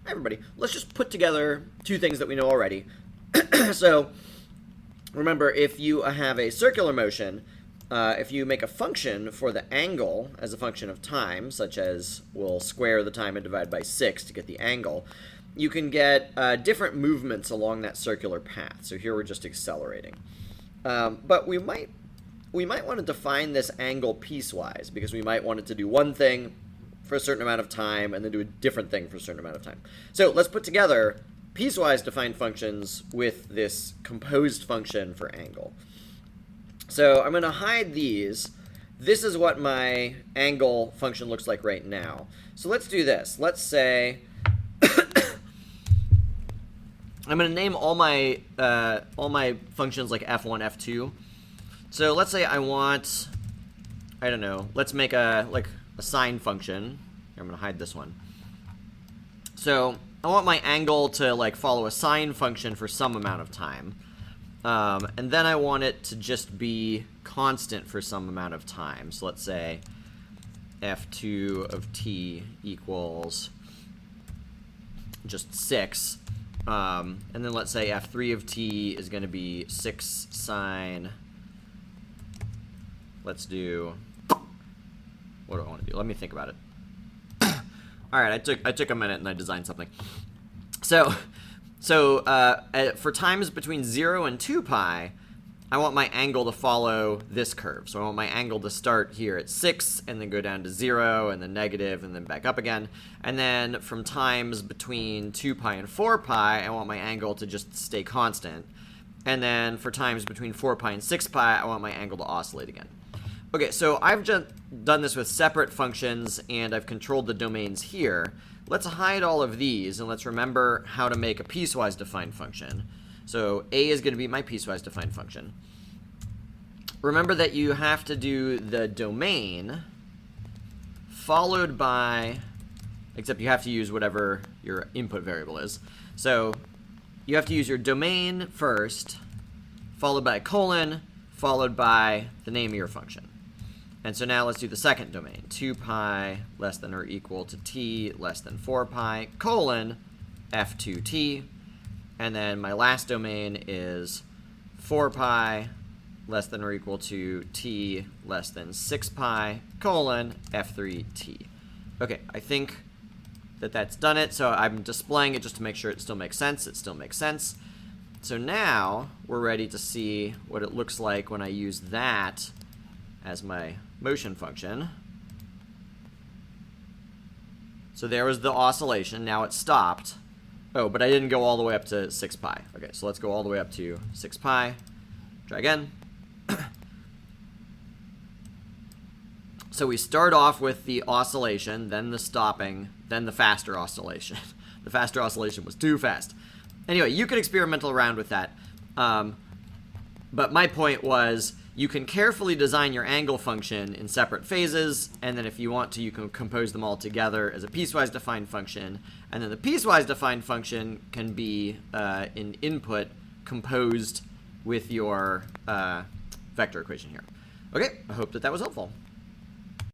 Hi everybody. Let's just put together two things that we know already. So remember, if you have a circular motion, if you make a function for the angle as a function of time, such as we'll square the time and divide by 6 to get the angle, you can get different movements along that circular path. So here we're just accelerating. But we might want to define this angle piecewise, because we might want it to do one thing for a certain amount of time and then do a different thing for a certain amount of time. So let's put together piecewise defined functions with this composed function for angle. So I'm going to hide these. This is what my angle function looks like right now. So let's do this. Let's say I'm going to name all my functions like f1, f2. So let's say I want, I don't know, let's make a sine function. Here, I'm going to hide this one. So I want my angle to follow a sine function for some amount of time. And then I want it to just be constant for some amount of time. So let's say f2 of t equals just 6. And then let's say f3 of t is going to be 6 sine. Let's do, what do I want to do? Let me think about it. All right, I took a minute and I designed something. So for times between 0 and 2 pi, I want my angle to follow this curve. So I want my angle to start here at 6 and then go down to 0 and then negative and then back up again. And then from times between 2 pi and 4 pi, I want my angle to just stay constant. And then for times between 4 pi and 6 pi, I want my angle to oscillate again. Okay, so I've just done this with separate functions and I've controlled the domains here. Let's hide all of these and let's remember how to make a piecewise defined function. So A is going to be my piecewise defined function. Remember that you have to do the domain followed by, except you have to use whatever your input variable is. So you have to use your domain first, followed by a colon, followed by the name of your function. And so now let's do the second domain, 2 pi less than or equal to t less than 4 pi, colon, f2t. And then my last domain is 4 pi less than or equal to t less than 6 pi, colon, f3t. Okay, I think that that's done it, so I'm displaying it just to make sure it still makes sense. It still makes sense. So now we're ready to see what it looks like when I use that as my motion function. So there was the oscillation. Now it stopped. Oh, but I didn't go all the way up to 6 pi. Okay, so let's go all the way up to 6 pi. Try again. So we start off with the oscillation, then the stopping, then the faster oscillation. The faster oscillation was too fast. Anyway, you could experiment around with that. But my point was, you can carefully design your angle function in separate phases, and then if you want to, you can compose them all together as a piecewise defined function. And then the piecewise defined function can be an input composed with your vector equation here. Okay, I hope that that was helpful.